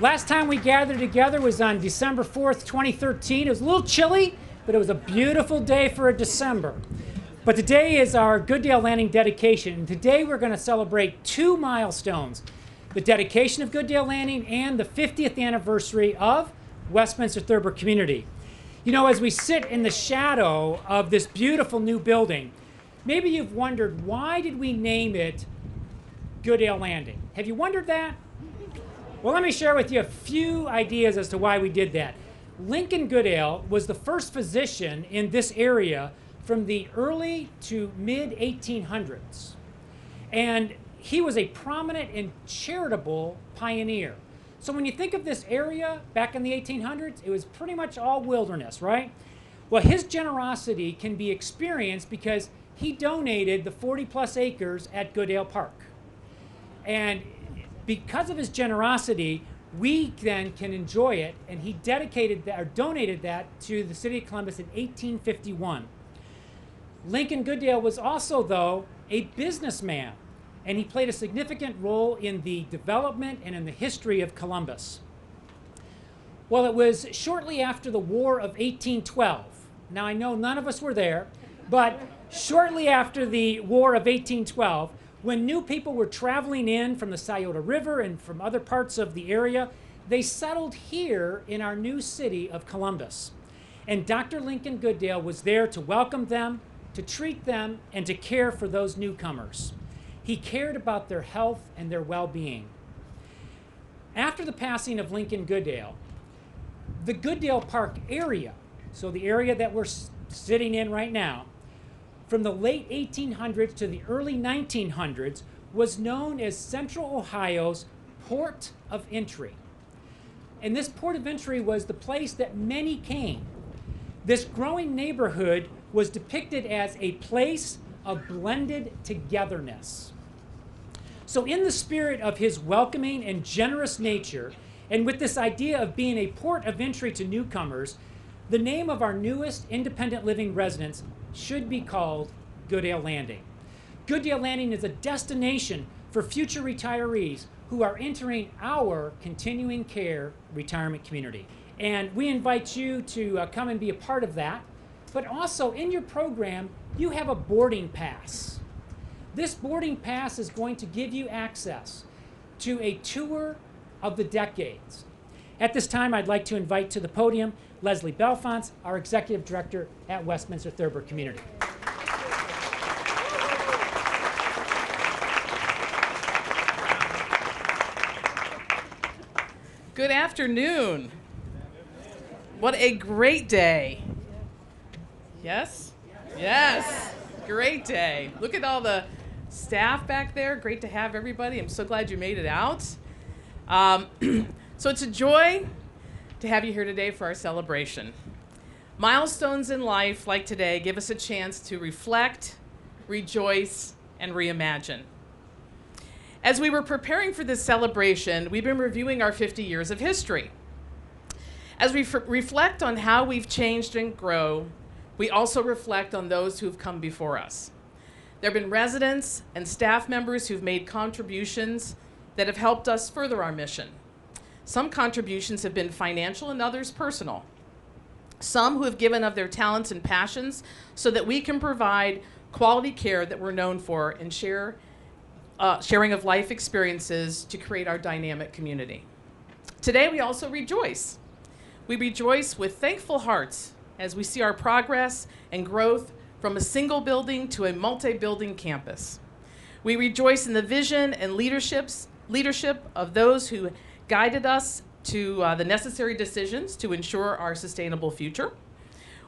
Last time we gathered together was on December 4th, 2013. It was a little chilly, but it was a beautiful day for a December. But today is our Goodale Landing dedication, and today we're going to celebrate two milestones: the dedication of Goodale Landing and the 50th anniversary of Westminster-Thurber Community. You know, as we sit in the shadow of this beautiful new building, maybe you've wondered, why did we name it Goodale Landing? Have you wondered that? Well, let me share with you a few ideas as to why we did that. Lincoln Goodale was the first physician in this area from the early to mid-1800s. And he was a prominent and charitable pioneer. So when you think of this area back in the 1800s, it was pretty much all wilderness, right? Well, his generosity can be experienced because he donated the 40-plus acres at Goodale Park. And because of his generosity, we then can enjoy it, and he dedicated that, or donated that, to the city of Columbus in 1851. Lincoln Goodale was also, though, a businessman, and he played a significant role in the development and in the history of Columbus. Well, it was shortly after the War of 1812. Now, I know none of us were there, but shortly after the War of 1812, when new people were traveling in from the Scioto River and from other parts of the area, they settled here in our new city of Columbus. And Dr. Lincoln Goodale was there to welcome them, to treat them, and to care for those newcomers. He cared about their health and their well-being. After the passing of Lincoln Goodale, the Goodale Park area, so the area that we're sitting in right now, from the late 1800s to the early 1900s, was known as Central Ohio's port of entry. And this port of entry was the place that many came. This growing neighborhood was depicted as a place of blended togetherness. So in the spirit of his welcoming and generous nature, and with this idea of being a port of entry to newcomers, the name of our newest independent living residence should be called Goodale Landing. Goodale Landing is a destination for future retirees who are entering our continuing care retirement community. And we invite you to come and be a part of that. But also in your program, you have a boarding pass. This boarding pass is going to give you access to a tour of the decades. At this time, I'd like to invite to the podium Leslie Belfont, our Executive Director at Westminster-Thurber Community. Good afternoon. What a great day. Yes? Yes. Great day. Look at all the staff back there. Great to have everybody. I'm so glad you made it out. So it's a joy to have you here today for our celebration. Milestones in life like today give us a chance to reflect, rejoice, and reimagine. As we were preparing for this celebration, we've been reviewing our 50 years of history. As we reflect on how we've changed and grow, we also reflect on those who've come before us. There have been residents and staff members who've made contributions that have helped us further our mission. Some contributions have been financial and others personal. Some who have given of their talents and passions so that we can provide quality care that we're known for and sharing of life experiences to create our dynamic community. Today we also rejoice. We rejoice with thankful hearts as we see our progress and growth from a single building to a multi-building campus. We rejoice in the vision and leadership of those who guided us to the necessary decisions to ensure our sustainable future.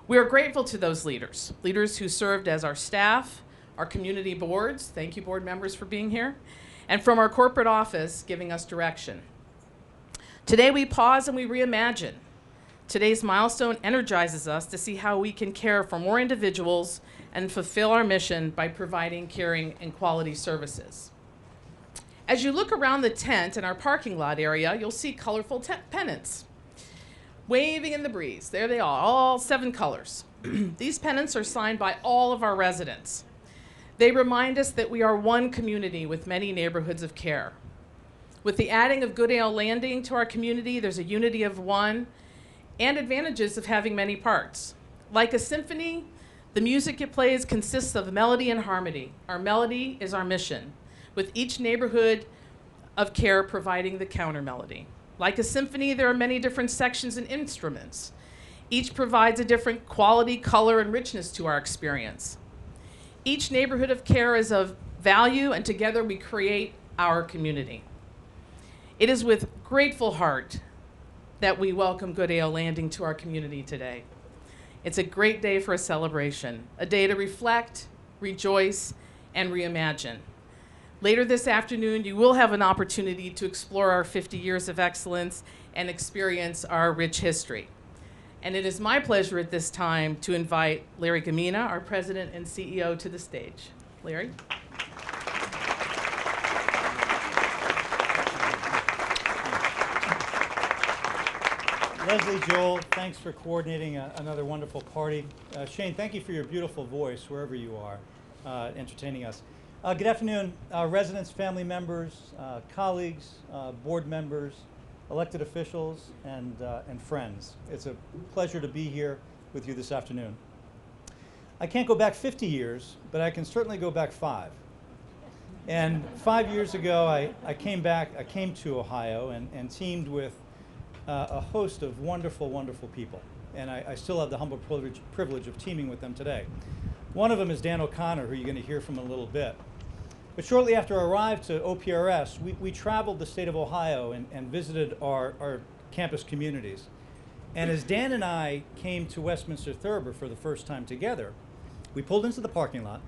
We are grateful to those leaders who served as our staff, our community boards, thank you board members for being here, and from our corporate office giving us direction. Today we pause and we reimagine. Today's milestone energizes us to see how we can care for more individuals and fulfill our mission by providing caring and quality services. As you look around the tent in our parking lot area, you'll see colorful pennants waving in the breeze. There they are, all 7 colors. These pennants are signed by all of our residents. They remind us that we are one community with many neighborhoods of care. With the adding of Goodale Landing to our community, there's a unity of one and advantages of having many parts. Like a symphony, the music it plays consists of melody and harmony. Our melody is our mission, with each neighborhood of care providing the counter melody. Like a symphony, there are many different sections and instruments. Each provides a different quality, color, and richness to our experience. Each neighborhood of care is of value, and together we create our community. It is with grateful heart that we welcome Goodale Landing to our community today. It's a great day for a celebration, a day to reflect, rejoice, and reimagine. Later this afternoon, you will have an opportunity to explore our 50 years of excellence and experience our rich history. And it is my pleasure at this time to invite Larry Gamina, our President and CEO, to the stage. Larry? Leslie, Joel, thanks for coordinating another wonderful party. Shane, thank you for your beautiful voice, wherever you are, entertaining us. Good afternoon, residents, family members, colleagues, board members, elected officials, and friends. It's a pleasure to be here with you this afternoon. I can't go back 50 years, but I can certainly go back 5. And 5 years ago, I came to Ohio and teamed with a host of wonderful, wonderful people. And I still have the humble privilege of teaming with them today. One of them is Dan OConnor, who you're going to hear from in a little bit. But shortly after I arrived to OPRS, we traveled the state of Ohio and visited our campus communities. And as Dan and I came to Westminster-Thurber for the first time together, we pulled into the parking lot,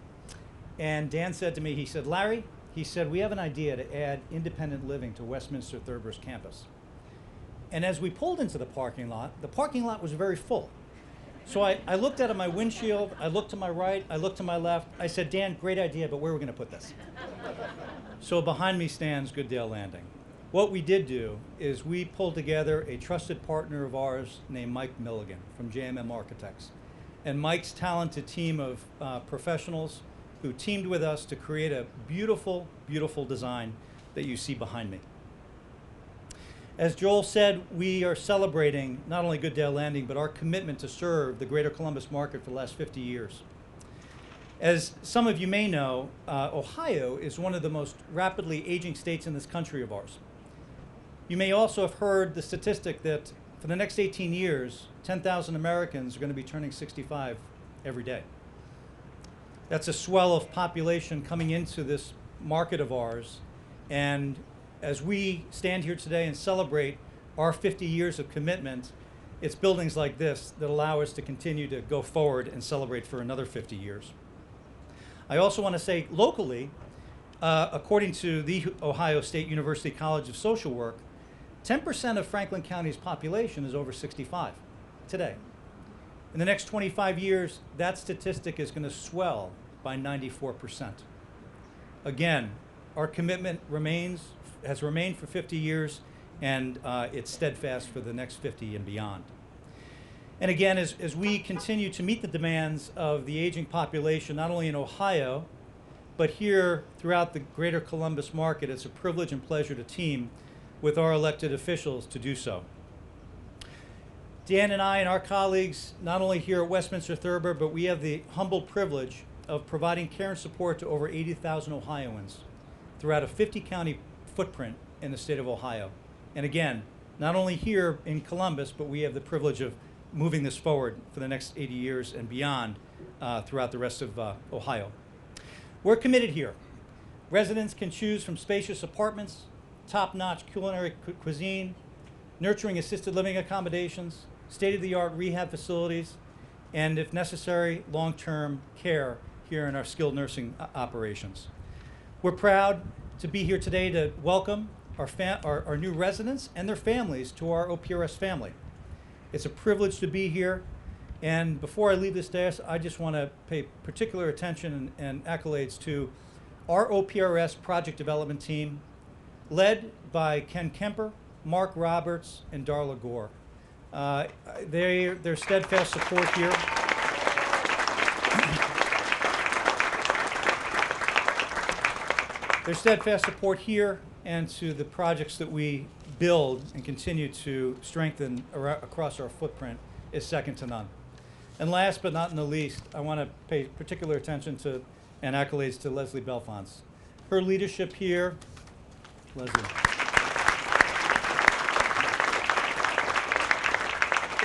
and Dan said to me, he said, "Larry," he said, "we have an idea to add independent living to Westminster-Thurber's campus." And as we pulled into the parking lot was very full. So I looked out of my windshield, I looked to my right, I looked to my left. I said, "Dan, great idea, but where are we going to put this?" So behind me stands Goodale Landing. What we did do is we pulled together a trusted partner of ours named Mike Milligan from JMM Architects. And Mike's talented team of professionals who teamed with us to create a beautiful, beautiful design that you see behind me. As Joel said, we are celebrating not only Goodale Landing, but our commitment to serve the greater Columbus market for the last 50 years. As some of you may know, Ohio is one of the most rapidly aging states in this country of ours. You may also have heard the statistic that for the next 18 years, 10,000 Americans are going to be turning 65 every day. That's a swell of population coming into this market of ours, and as we stand here today and celebrate our 50 years of commitment, it's buildings like this that allow us to continue to go forward and celebrate for another 50 years. I also want to say locally, according to the Ohio State University College of Social Work, 10% of Franklin County's population is over 65 today. In the next 25 years, that statistic is going to swell by 94%. Again, our commitment has remained for 50 years, and it's steadfast for the next 50 and beyond. And again, as we continue to meet the demands of the aging population, not only in Ohio, but here throughout the greater Columbus market, it's a privilege and pleasure to team with our elected officials to do so. Dan and I and our colleagues, not only here at Westminster-Thurber, but we have the humble privilege of providing care and support to over 80,000 Ohioans throughout a 50-county footprint in the state of Ohio. And again, not only here in Columbus, but we have the privilege of moving this forward for the next 80 years and beyond throughout the rest of Ohio. We're committed here. Residents can choose from spacious apartments, top-notch culinary cuisine, nurturing assisted living accommodations, state-of-the-art rehab facilities, and if necessary, long-term care here in our skilled nursing operations. We're proud to be here today to welcome our new residents and their families to our OPRS family. It's a privilege to be here, and before I leave this dais, I just want to pay particular attention and accolades to our OPRS project development team, led by Ken Kemper, Mark Roberts, and Darla Gore. Their steadfast support here. Their steadfast support here and to the projects that we build and continue to strengthen across our footprint is second to none. And last but not in the least, I want to pay particular attention to and accolades to Leslie Belfonts. Her leadership here, Leslie.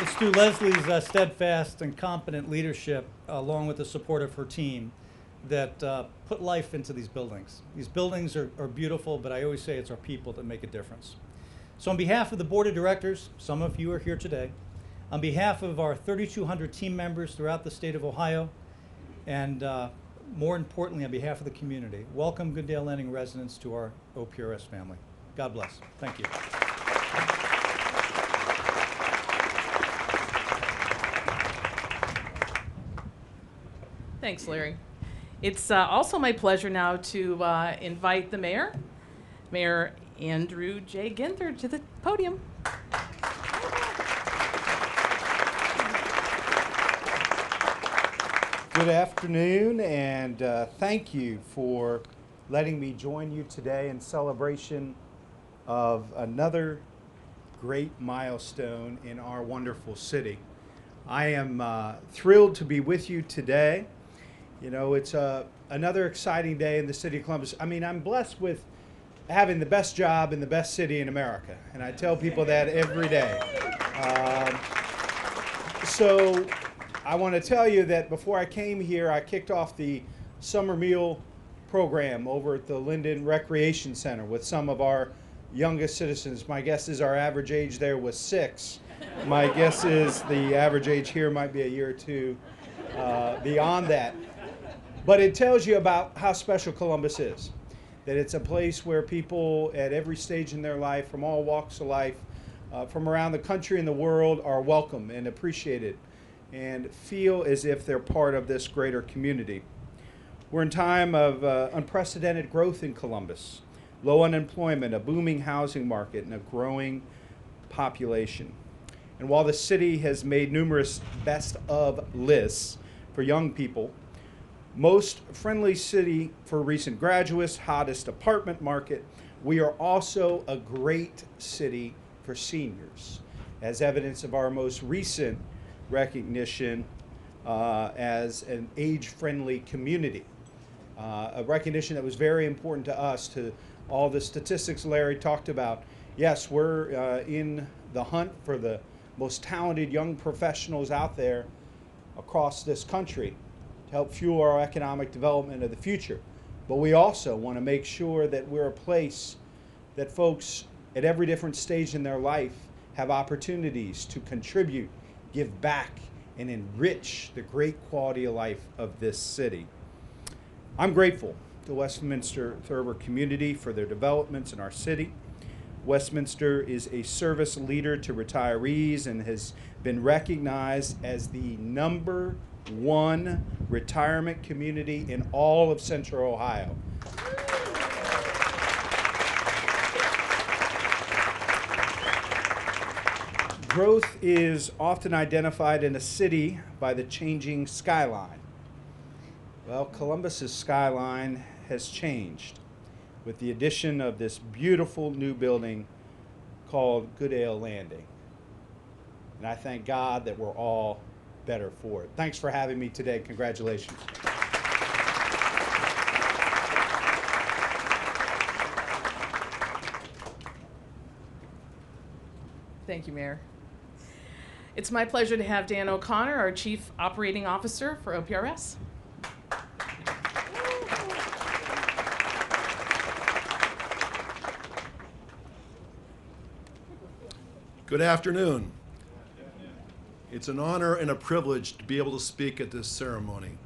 It's through Leslie's steadfast and competent leadership, along with the support of her team, that put life into these buildings. These buildings are beautiful, but I always say it's our people that make a difference. So on behalf of the board of directors, some of you are here today, on behalf of our 3,200 team members throughout the state of Ohio, and more importantly, on behalf of the community, welcome Goodale Landing residents to our OPRS family. God bless. Thank you. Thanks, Larry. It's also my pleasure now to invite the mayor, Mayor Andrew J. Ginther, to the podium. Good afternoon, and thank you for letting me join you today in celebration of another great milestone in our wonderful city. I am thrilled to be with you today. You know, it's another exciting day in the city of Columbus. I mean, I'm blessed with having the best job in the best city in America, and I tell people that every day. So I want to tell you that before I came here, I kicked off the summer meal program over at the Linden Recreation Center with some of our youngest citizens. My guess is our average age there was 6. My guess is the average age here might be a year or two beyond that. But it tells you about how special Columbus is, that it's a place where people at every stage in their life, from all walks of life, from around the country and the world, are welcome and appreciated and feel as if they're part of this greater community. We're in time of unprecedented growth in Columbus, low unemployment, a booming housing market, and a growing population. And while the city has made numerous best of lists for young people, most friendly city for recent graduates, hottest apartment market, we are also a great city for seniors, as evidence of our most recent recognition as an age-friendly community. A recognition that was very important to us, to all the statistics Larry talked about. Yes, we're in the hunt for the most talented young professionals out there across this country to help fuel our economic development of the future. But we also want to make sure that we're a place that folks at every different stage in their life have opportunities to contribute, give back, and enrich the great quality of life of this city. I'm grateful to Westminster-Thurber Community for their developments in our city. Westminster is a service leader to retirees and has been recognized as the #1 retirement community in all of Central Ohio. Growth is often identified in a city by the changing skyline. Well, Columbus's skyline has changed with the addition of this beautiful new building called Goodale Landing. And I thank God that we're all better for it. Thanks for having me today. Congratulations. Thank you, Mayor. It's my pleasure to have Dan O'Connor, our Chief Operating Officer for OPRS. Good afternoon. It's an honor and a privilege to be able to speak at this ceremony.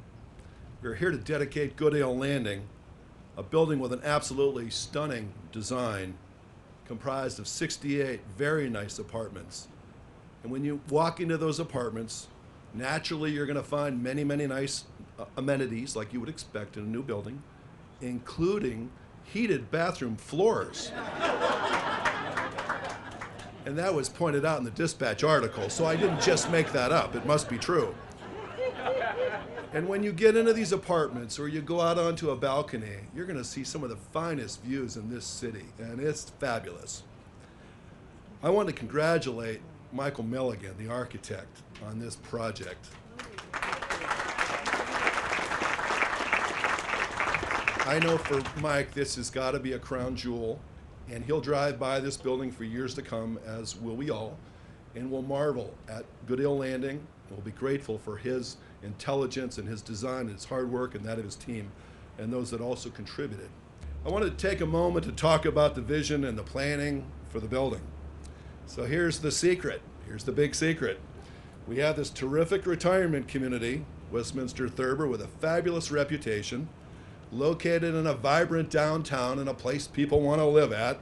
We're here to dedicate Goodale Landing, a building with an absolutely stunning design comprised of 68 very nice apartments. And when you walk into those apartments, naturally you're going to find many, many nice amenities like you would expect in a new building, including heated bathroom floors. And that was pointed out in the dispatch article, so I didn't just make that up. It must be true. And when you get into these apartments or you go out onto a balcony, you're going to see some of the finest views in this city, and it's fabulous. I want to congratulate Michael Milligan, the architect, on this project. I know for Mike, this has got to be a crown jewel, and he'll drive by this building for years to come, as will we all, and will marvel at Goodale Landing. We'll be grateful for his intelligence and his design and his hard work and that of his team and those that also contributed. I wanted to take a moment to talk about the vision and the planning for the building. So here's the secret. Here's the big secret. We have this terrific retirement community, Westminster-Thurber, with a fabulous reputation, located in a vibrant downtown and a place people want to live at.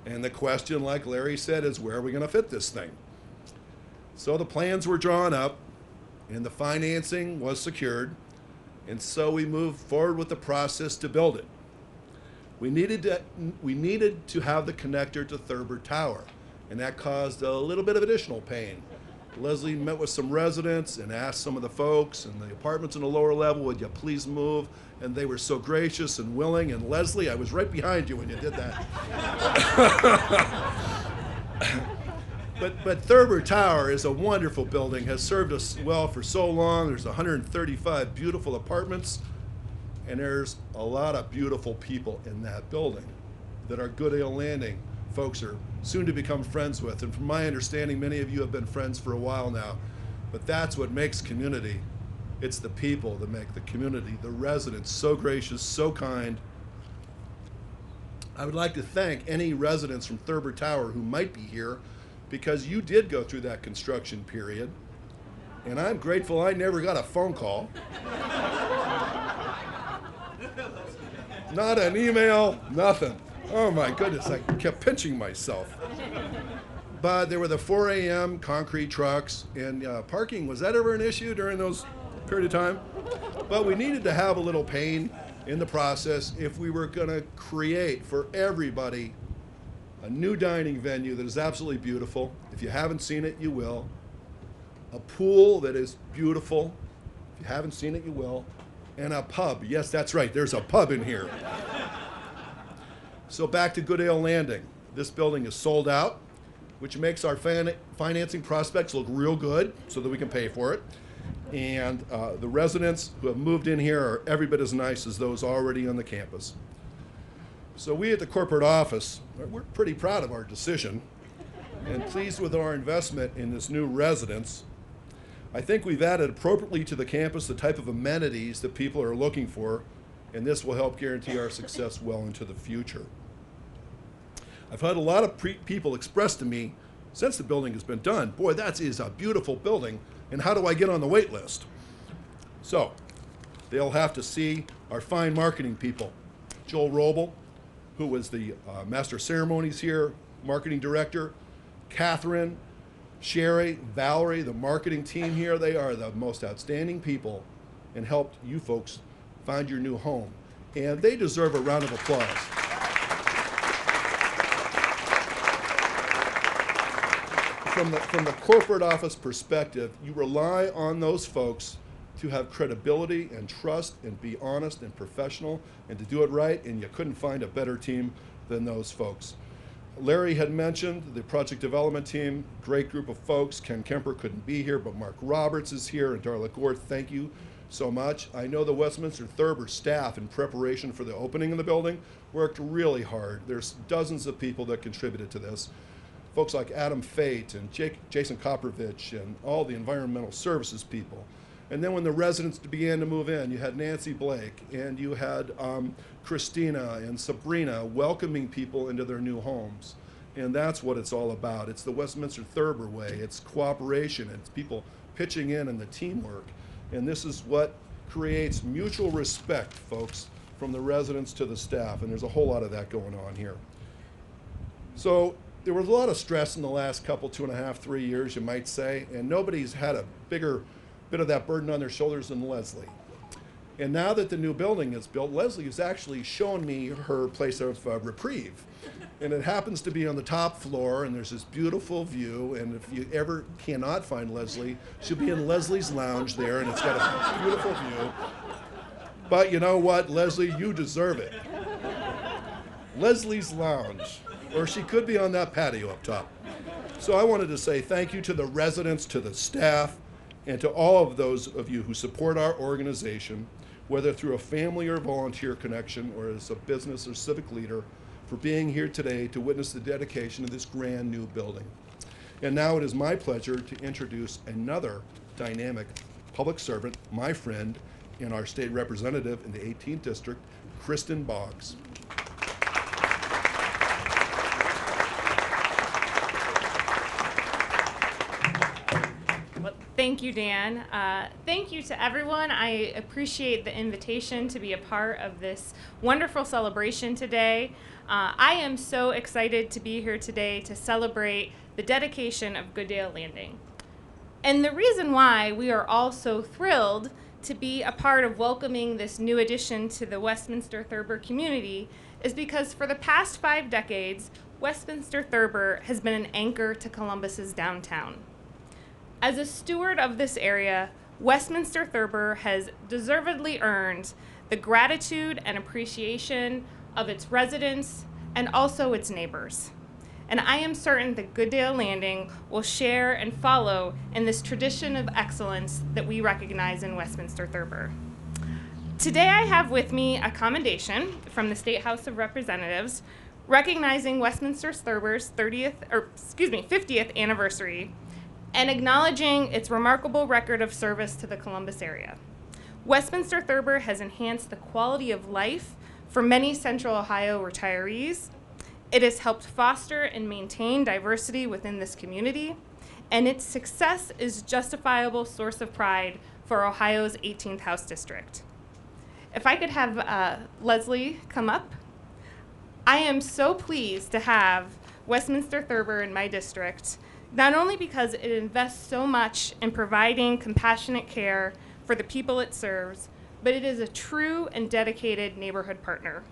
And the question, like Larry said, is where are we going to fit this thing? So the plans were drawn up and the financing was secured, and so we moved forward with the process to build it. We needed to have the connector to Thurber Tower, and that caused a little bit of additional pain. Leslie met with some residents and asked some of the folks in the apartments on the lower level, would you please move? And they were so gracious and willing, and Leslie, I was right behind you when you did that. But Thurber Tower is a wonderful building, has served us well for so long. There's 135 beautiful apartments, and there's a lot of beautiful people in that building that our Goodale Landing folks are soon to become friends with. And from my understanding, many of you have been friends for a while now. But that's what makes community. It's the people that make the community, the residents, so gracious, so kind. I would like to thank any residents from Thurber Tower who might be here, because you did go through that construction period, and I'm grateful I never got a phone call. Not an email, nothing. Oh my goodness, I kept pinching myself. But there were the 4 a.m. concrete trucks, and parking, was that ever an issue during those period of time? But we needed to have a little pain in the process if we were gonna create for everybody a new dining venue that is absolutely beautiful. If you haven't seen it, you will. A pool that is beautiful. If you haven't seen it, you will. And a pub. Yes, that's right, there's a pub in here. So back to Goodale Landing. This building is sold out, which makes our financing prospects look real good so that we can pay for it. And the residents who have moved in here are every bit as nice as those already on the campus. So we at the corporate office, we're pretty proud of our decision and pleased with our investment in this new residence. I think we've added appropriately to the campus the type of amenities that people are looking for, and this will help guarantee our success well into the future. I've had a lot of people express to me since the building has been done, boy, that is a beautiful building, and how do I get on the wait list? So they'll have to see our fine marketing people, Joel Roble, who was the master of ceremonies here, marketing director, Catherine, Sherry, Valerie, the marketing team here. They are the most outstanding people and helped you folks find your new home. And they deserve a round of applause. From the corporate office perspective, you rely on those folks to have credibility and trust and be honest and professional and to do it right, and you couldn't find a better team than those folks. Larry had mentioned the project development team, great group of folks. Ken Kemper couldn't be here, but Mark Roberts is here, and Darla Gore, thank you so much. I know the Westminster-Thurber staff in preparation for the opening of the building worked really hard. There's dozens of people that contributed to this. Folks like Adam Fate and Jason Koprovich and all the environmental services people. And then when the residents began to move in, you had Nancy Blake and you had Christina and Sabrina welcoming people into their new homes. And that's what it's all about. It's the Westminster-Thurber way. It's cooperation. It's people pitching in and the teamwork. And this is what creates mutual respect, folks, from the residents to the staff. And there's a whole lot of that going on here. So there was a lot of stress in the last couple, 2.5, 3 years, you might say, and nobody's had a bigger bit of that burden on their shoulders than Leslie. And now that the new building is built, Leslie has actually shown me her place of reprieve. And it happens to be on the top floor, and there's this beautiful view. And if you ever cannot find Leslie, she'll be in Leslie's Lounge there, and it's got a beautiful view. But you know what, Leslie, you deserve it. Leslie's Lounge, or she could be on that patio up top. So I wanted to say thank you to the residents, to the staff, and to all of those of you who support our organization, whether through a family or volunteer connection or as a business or civic leader, for being here today to witness the dedication of this grand new building. And now it is my pleasure to introduce another dynamic public servant, my friend, and our state representative in the 18th District, Kristen Boggs. Thank you, Dan. Thank you to everyone. I appreciate the invitation to be a part of this wonderful celebration today. I am so excited to be here today to celebrate the dedication of Goodale Landing. And the reason why we are all so thrilled to be a part of welcoming this new addition to the Westminster-Thurber community is because for the past 5 decades, Westminster-Thurber has been an anchor to Columbus's downtown. As a steward of this area, Westminster-Thurber has deservedly earned the gratitude and appreciation of its residents and also its neighbors. And I am certain that Goodale Landing will share and follow in this tradition of excellence that we recognize in Westminster-Thurber. Today I have with me a commendation from the State House of Representatives recognizing Westminster-Thurber's 50th anniversary and acknowledging its remarkable record of service to the Columbus area. Westminster-Thurber has enhanced the quality of life for many Central Ohio retirees. It has helped foster and maintain diversity within this community, and its success is a justifiable source of pride for Ohio's 18th House District. If I could have Leslie come up. I am so pleased to have Westminster-Thurber in my district, not only because it invests so much in providing compassionate care for the people it serves, but it is a true and dedicated neighborhood partner.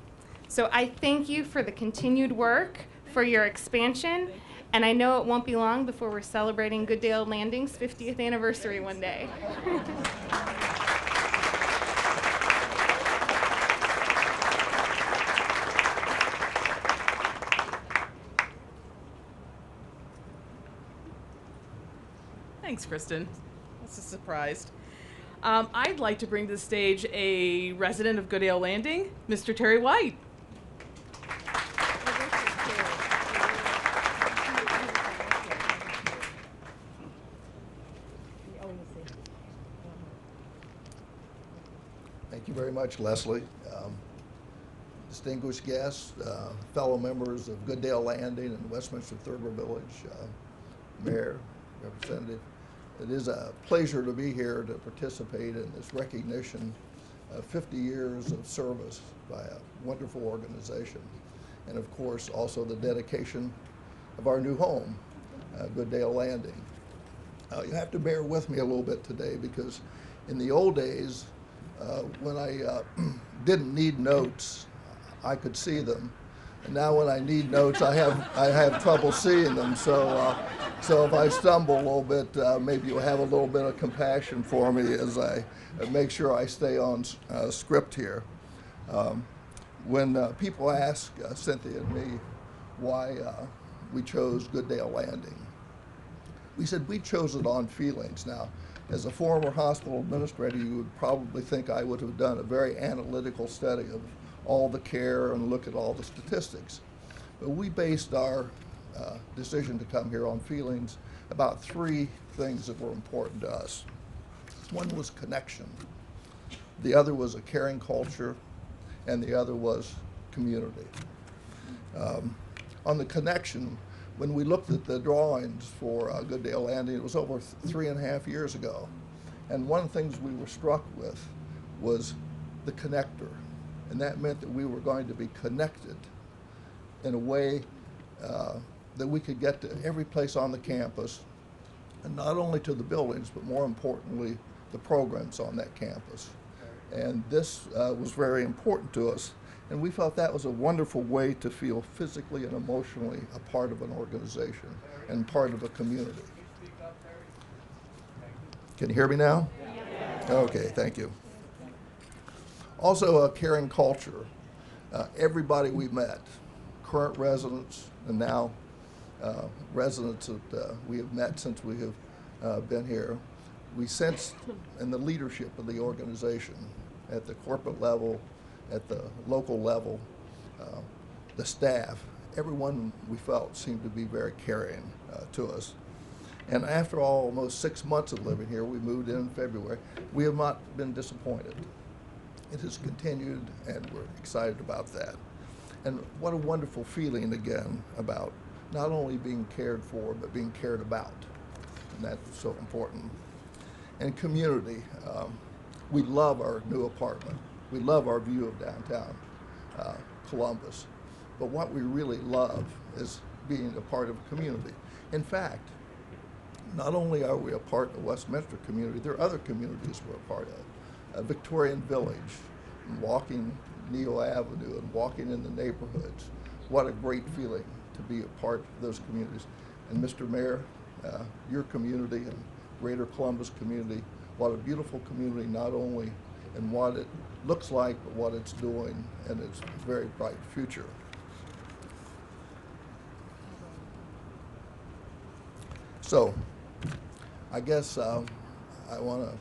So I thank you for the continued work, for your expansion, and I know it won't be long before we're celebrating Goodale Landing's 50th anniversary one day. Thanks, Kristen. That's a surprise. I'd like to bring to the stage a resident of Goodale Landing, Mr. Terry White. Thank you very much, Leslie. Distinguished guests, fellow members of Goodale Landing and Westminster-Thurber Village, Mayor, Representative. It is a pleasure to be here to participate in this recognition of 50 years of service by a wonderful organization. And of course, also the dedication of our new home, Goodale Landing. You have to bear with me a little bit today because in the old days, when I didn't need notes, I could see them. And now when I need notes, I have trouble seeing them. So if I stumble a little bit, maybe you'll have a little bit of compassion for me as I make sure I stay on script here. When people ask Cynthia and me why we chose Goodale Landing, we said we chose it on feelings. Now, as a former hospital administrator, you would probably think I would have done a very analytical study of all the care and look at all the statistics. But we based our decision to come here on feelings about 3 things that were important to us. One was connection, the other was a caring culture, and the other was community. On the connection, when we looked at the drawings for Goodale Landing, it was over 3.5 years ago. And one of the things we were struck with was the connector. And that meant that we were going to be connected in a way that we could get to every place on the campus, and not only to the buildings, but more importantly, the programs on that campus. And this was very important to us. And we felt that was a wonderful way to feel physically and emotionally a part of an organization and part of a community. Can you hear me now? Okay, thank you. Also, a caring culture. Everybody we met, current residents and now residents that we have met since we have been here, we sensed in the leadership of the organization at the corporate level, at the local level, the staff, everyone we felt seemed to be very caring to us. And after almost 6 months of living here, we moved in February, we have not been disappointed. It has continued, and we're excited about that. And what a wonderful feeling, again, about not only being cared for, but being cared about. And that's so important. And community. We love our new apartment. We love our view of downtown Columbus. But what we really love is being a part of a community. In fact, not only are we a part of the Westminster community, there are other communities we're a part of. Victorian Village, and walking Neal Avenue and walking in the neighborhoods. What a great feeling to be a part of those communities. And Mr. Mayor, your community and Greater Columbus community, what a beautiful community, not only in what it looks like, but what it's doing and its very bright future. So, I guess I want to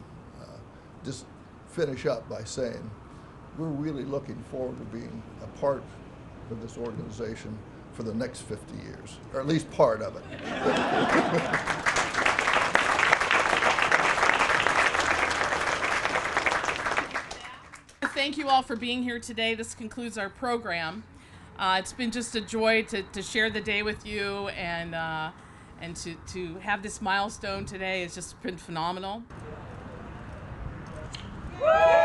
just finish up by saying we're really looking forward to being a part of this organization for the next 50 years, or at least part of it. Thank you all for being here today. This concludes our program. It's been just a joy to share the day with you, and to have this milestone today has just been phenomenal. Woo!